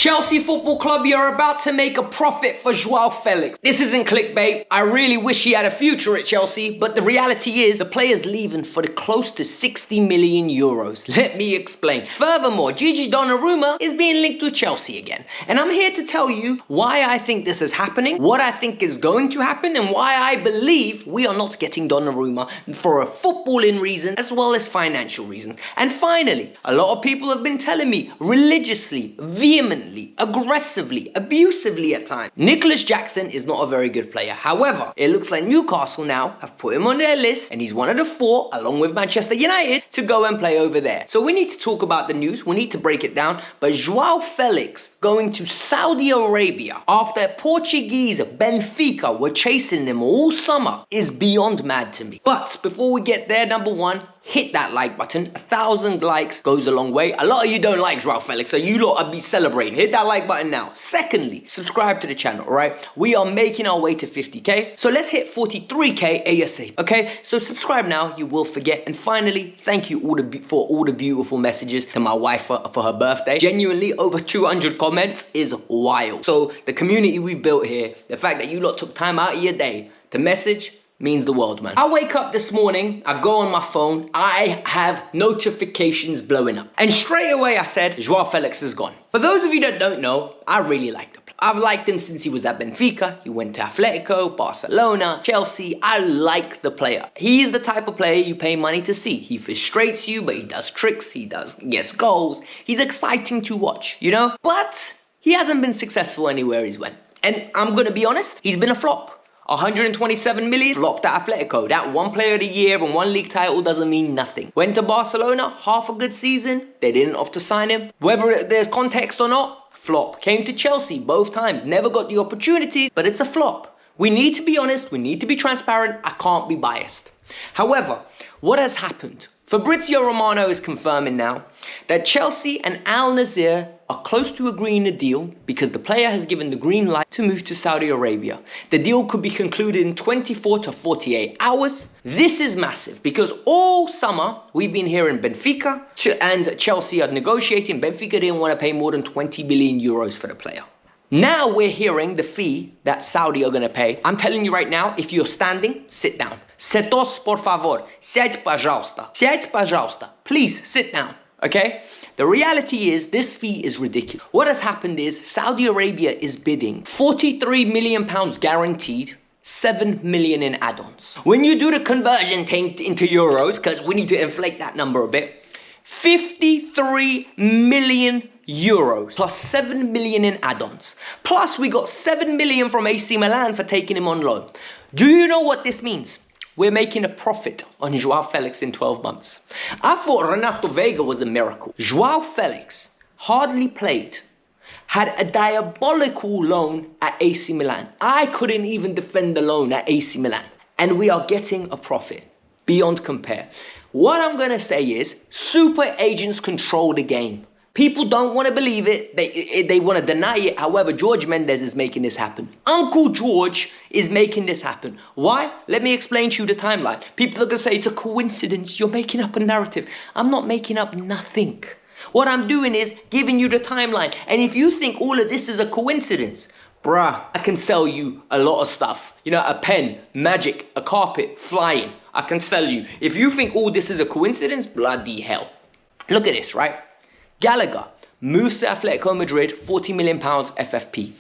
Chelsea Football Club, you're about to make a profit for Joao Felix. This isn't clickbait. I really wish he had a future at Chelsea, but the reality is the player's leaving for the close to 60 million euros. Let me explain. Furthermore, Donnarumma is being linked with Chelsea again. And I'm here to tell you why I think this is happening, what I think is going to happen, and why I believe we are not getting Donnarumma for a footballing reason as well as financial reasons. And finally, a lot of people have been telling me religiously, vehemently, aggressively, abusively at times, Nicholas Jackson is not a very good player. However, it looks like Newcastle now have put him on their list and he's one of the four, along with Manchester United, to go and play over there. So we need to talk about the news, we need to break it down, but Joao Felix going to Saudi Arabia after Portuguese Benfica were chasing him all summer is beyond mad to me. But before we get there, number one, hit that like button. 1,000 likes goes a long way. A lot of you don't like Joao Felix, so you lot will be celebrating. Hit that like button now. Secondly, subscribe to the channel, all right? We are making our way to 50k, so let's hit 43k ASAP, okay? So subscribe now, you will forget. And finally, thank you for all the beautiful messages to my wife for her birthday. Genuinely, over 200 comments is wild. So the community we've built here, the fact that you lot took time out of your day to message, means the world, man. I wake up this morning, I go on my phone, I have notifications blowing up. And straight away I said, Joao Felix is gone. For those of you that don't know, I really like the player. I've liked him since he was at Benfica. He went to Atletico, Barcelona, Chelsea. I like the player. He's the type of player you pay money to see. He frustrates you, but he does tricks, he gets goals. He's exciting to watch, you know? But he hasn't been successful anywhere he's went. And I'm gonna be honest, he's been a flop. 127 million, flopped at Atletico. That one player of the year and one league title doesn't mean nothing. Went to Barcelona, half a good season. They didn't opt to sign him. Whether there's context or not, flop. Came to Chelsea both times, never got the opportunity, but it's a flop. We need to be honest, we need to be transparent. I can't be biased. However, what has happened? Fabrizio Romano is confirming now that Chelsea and Al Nassr are close to agreeing a deal because the player has given the green light to move to Saudi Arabia. The deal could be concluded in 24 to 48 hours. This is massive because all summer we've been hearing Benfica and Chelsea are negotiating. Benfica didn't want to pay more than 20 billion euros for the player. Now we're hearing the fee that Saudi are going to pay. I'm telling you right now, if you're standing, sit down. Setos, por favor. Siedź, pожалуйста. Siedź, pожалуйста. Please, sit down, okay? The reality is this fee is ridiculous. What has happened is Saudi Arabia is bidding 43 million pounds guaranteed, 7 million in add-ons. When you do the conversion into euros, because we need to inflate that number a bit, 53 million euros plus 7 million in add-ons. Plus we got 7 million from AC Milan for taking him on loan. Do you know what this means? We're making a profit on Joao Felix in 12 months. I thought Renato Vega was a miracle. Joao Felix hardly played, had a diabolical loan at AC Milan. I couldn't even defend the loan at AC Milan. And we are getting a profit beyond compare. What I'm going to say is super agents control the game. People don't want to believe it. They want to deny it. However, George Mendes is making this happen. Uncle George is making this happen. Why? Let me explain to you the timeline. People are going to say it's a coincidence. You're making up a narrative. I'm not making up nothing. What I'm doing is giving you the timeline. And if you think all of this is a coincidence, bruh, I can sell you a lot of stuff. You know, a pen, magic, a carpet, flying. I can sell you. If you think all this is a coincidence, bloody hell. Look at this, right? Gallagher moves to Atletico Madrid, 40 million pounds FFP.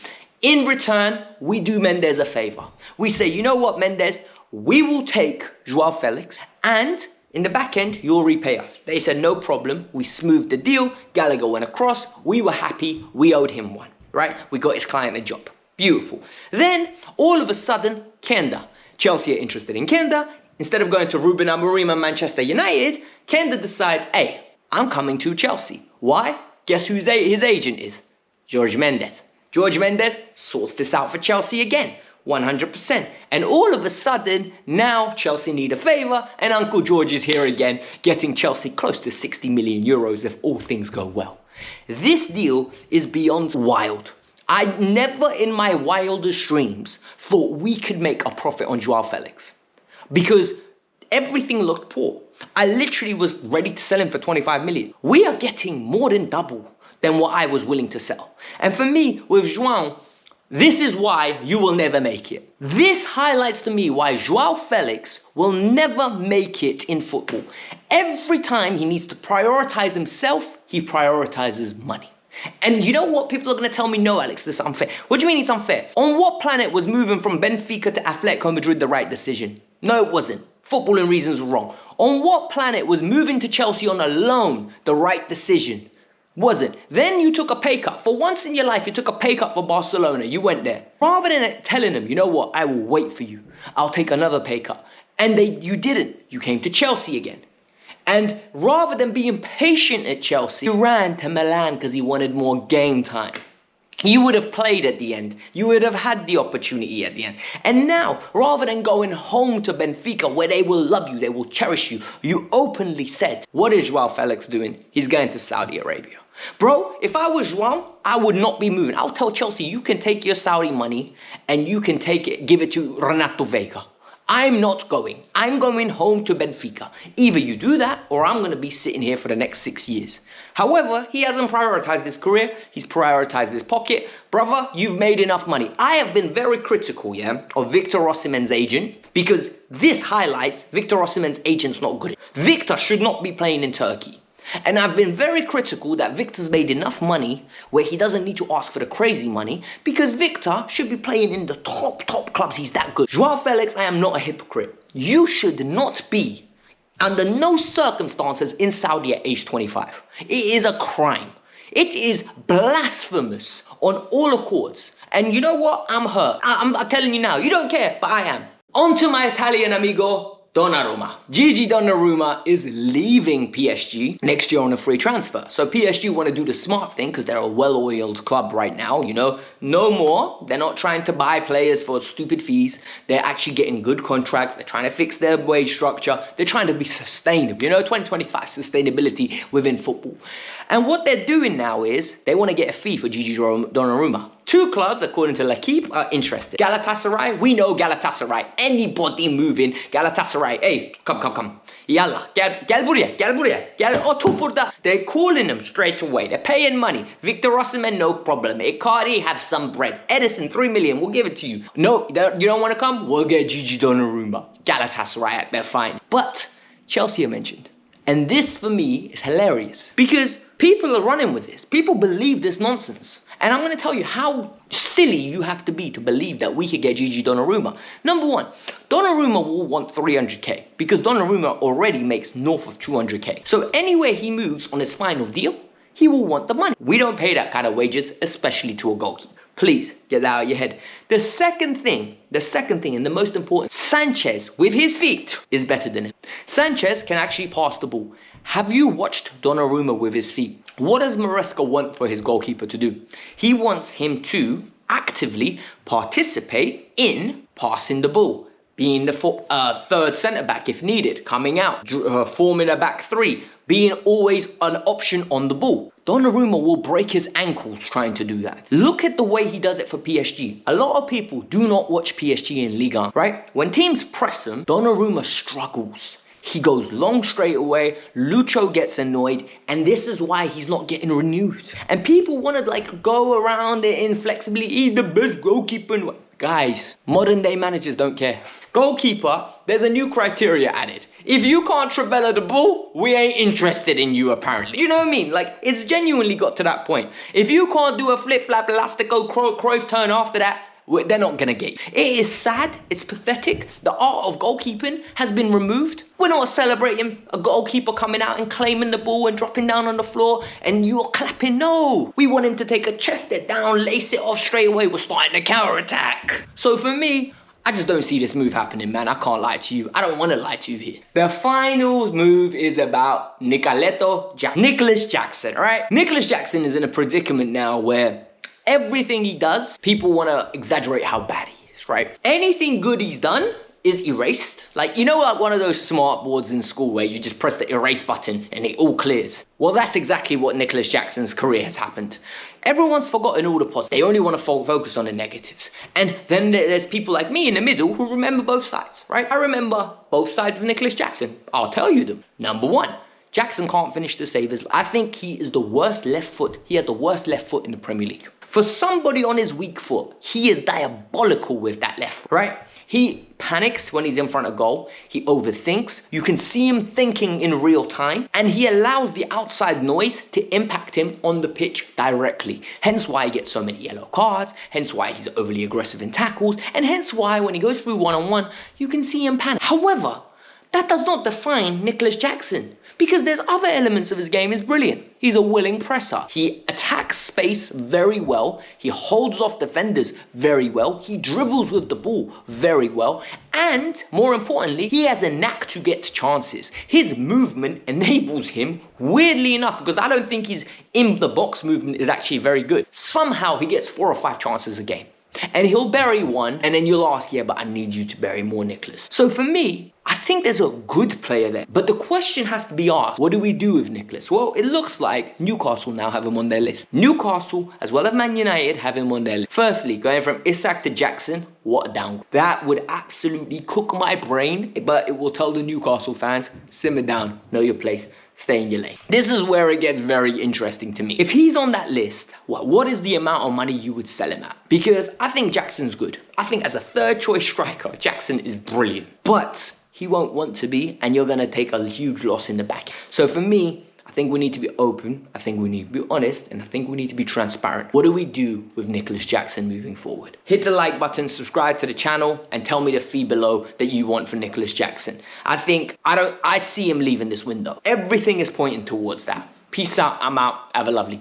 In return, we do Mendes a favor. We say, you know what, Mendes? We will take Joao Felix and in the back end, you'll repay us. They said, no problem. We smoothed the deal. Gallagher went across. We were happy. We owed him one, right? We got his client a job. Beautiful. Then, all of a sudden, Kenda. Chelsea are interested in Kenda. Instead of going to Ruben Amorim and Manchester United, Kenda decides, hey, I'm coming to Chelsea. Why? Guess who his agent is? George Mendes. George Mendes sorts this out for Chelsea again. 100%. And all of a sudden, now Chelsea need a favor and Uncle George is here again, getting Chelsea close to 60 million euros if all things go well. This deal is beyond wild. I never in my wildest dreams thought we could make a profit on Joao Felix because everything looked poor. I literally was ready to sell him for 25 million. We are getting more than double than what I was willing to sell. And for me, with Joao, this is why you will never make it. This highlights to me why Joao Felix will never make it in football. Every time he needs to prioritize himself, he prioritizes money. And you know what? People are going to tell me, no, Alex, this is unfair. What do you mean it's unfair? On what planet was moving from Benfica to Atletico Madrid the right decision? No, it wasn't. Footballing reasons were wrong. On what planet was moving to Chelsea on a loan the right decision? Wasn't. Then you took a pay cut. For once in your life, you took a pay cut for Barcelona. You went there. Rather than telling them, you know what, I will wait for you. I'll take another pay cut. And you didn't. You came to Chelsea again. And rather than being patient at Chelsea, he ran to Milan because he wanted more game time. You would have played at the end. You would have had the opportunity at the end. And now, rather than going home to Benfica where they will love you, they will cherish you, you openly said, what is Joao Felix doing? He's going to Saudi Arabia. Bro, if I was Joao, I would not be moving. I'll tell Chelsea, you can take your Saudi money and you can take it, give it to Renato Vega. I'm not going. I'm going home to Benfica. Either you do that or I'm going to be sitting here for the next 6 years. However, he hasn't prioritized his career. He's prioritized his pocket. Brother, you've made enough money. I have been very critical, of Victor Rossman's agent because this highlights Victor Rossman's agent's not good. Victor should not be playing in Turkey. And I've been very critical that Victor's made enough money where he doesn't need to ask for the crazy money because Victor should be playing in the top clubs. He's that good. Joao Felix, I am not a hypocrite. You should not be under no circumstances in Saudi at age 25. It is a crime. It is blasphemous on all accords. And you know what? I'm hurt. I'm telling you now, you don't care, but I am. On to my Italian amigo, Donnarumma. Gigi Donnarumma is leaving PSG next year on a free transfer. So PSG want to do the smart thing because they're a well-oiled club right now, No more. They're not trying to buy players for stupid fees. They're actually getting good contracts. They're trying to fix their wage structure. They're trying to be sustainable. 2025 sustainability within football. And what they're doing now is they want to get a fee for Gigi Donnarumma. 2 clubs, according to L'Equipe, are interested. Galatasaray, we know Galatasaray. Anybody moving, Galatasaray, hey, come. Yalla, gel buraya, otur burada. They're calling them straight away. They're paying money. Victor Rossman, no problem. Icardi, have some bread. Edison, 3 million, we'll give it to you. No, you don't want to come? We'll get Gigi Donnarumma. Galatasaray, they're fine. But Chelsea are mentioned. And this, for me, is hilarious. Because people are running with this. People believe this nonsense. And I'm going to tell you how silly you have to be to believe that we could get Gigi Donnarumma. Number one, Donnarumma will want 300k because Donnarumma already makes north of 200k. So anywhere he moves on his final deal, he will want the money. We don't pay that kind of wages, especially to a goalkeeper. Please get that out of your head. The second thing, and the most important, Sanchez with his feet is better than him. Sanchez can actually pass the ball. Have you watched Donnarumma with his feet? What does Maresca want for his goalkeeper to do? He wants him to actively participate in passing the ball, being the third centre-back if needed, coming out, forming a back 3, being always an option on the ball. Donnarumma will break his ankles trying to do that. Look at the way he does it for PSG. A lot of people do not watch PSG in Ligue 1, right? When teams press him, Donnarumma struggles. He goes long straight away, Lucho gets annoyed, and this is why he's not getting renewed. And people want to go around it inflexibly, he's the best goalkeeper. Guys, modern day managers don't care. Goalkeeper, there's a new criteria added. If you can't trivela the ball, we ain't interested in you apparently. Do you know what I mean? It's genuinely got to that point. If you can't do a flip-flap, elastico, Cruyff turn after that, they're not going to get you. It is sad. It's pathetic. The art of goalkeeping has been removed. We're not celebrating a goalkeeper coming out and claiming the ball and dropping down on the floor and you're clapping. No. We want him to take a chest it down, lace it off straight away. We're starting a counter-attack. So for me, I just don't see this move happening, man. I can't lie to you. I don't want to lie to you here. The final move is about Nicholas Jackson, all right? Nicholas Jackson is in a predicament now where everything he does, people want to exaggerate how bad he is, right? Anything good he's done is erased. One of those smart boards in school where you just press the erase button and it all clears. Well, that's exactly what Nicholas Jackson's career has happened. Everyone's forgotten all the positives. They only want to focus on the negatives. And then there's people like me in the middle who remember both sides, right? I remember both sides of Nicholas Jackson. I'll tell you them. Number one, Jackson can't finish the savers. I think he is the worst left foot. He had the worst left foot in the Premier League. For somebody on his weak foot, he is diabolical with that left foot, right? He panics when he's in front of goal. He overthinks. You can see him thinking in real time. And he allows the outside noise to impact him on the pitch directly. Hence why he gets so many yellow cards. Hence why he's overly aggressive in tackles. And hence why when he goes through one-on-one, you can see him panic. However, that does not define Nicholas Jackson, because there's other elements of his game is brilliant. He's a willing presser. He attacks space very well. He holds off defenders very well. He dribbles with the ball very well. And more importantly, he has a knack to get chances. His movement enables him, weirdly enough, because I don't think his in the box movement is actually very good. Somehow he gets 4 or 5 chances a game. And he'll bury one, and then you'll ask, yeah, but I need you to bury more, Nicholas. So for me, I think there's a good player there. But the question has to be asked, what do we do with Nicholas? Well, it looks like Newcastle now have him on their list. Newcastle, as well as Man United, have him on their list. Firstly, going from Isak to Jackson, what a downgrade. That would absolutely cook my brain, but it will tell the Newcastle fans, simmer down, know your place. Stay in your lane. This is where it gets very interesting to me. If he's on that list, what is the amount of money you would sell him at? Because I think Jackson's good. I think as a third choice striker, Jackson is brilliant. But he won't want to be, and you're going to take a huge loss in the back. So for me, I think we need to be open, I think we need to be honest, and I think we need to be transparent. What do we do with Nicholas Jackson moving forward? Hit the like button, subscribe to the channel, and tell me the fee below that you want for Nicholas Jackson. I see him leaving this window. Everything is pointing towards that. Peace out, I'm out, have a lovely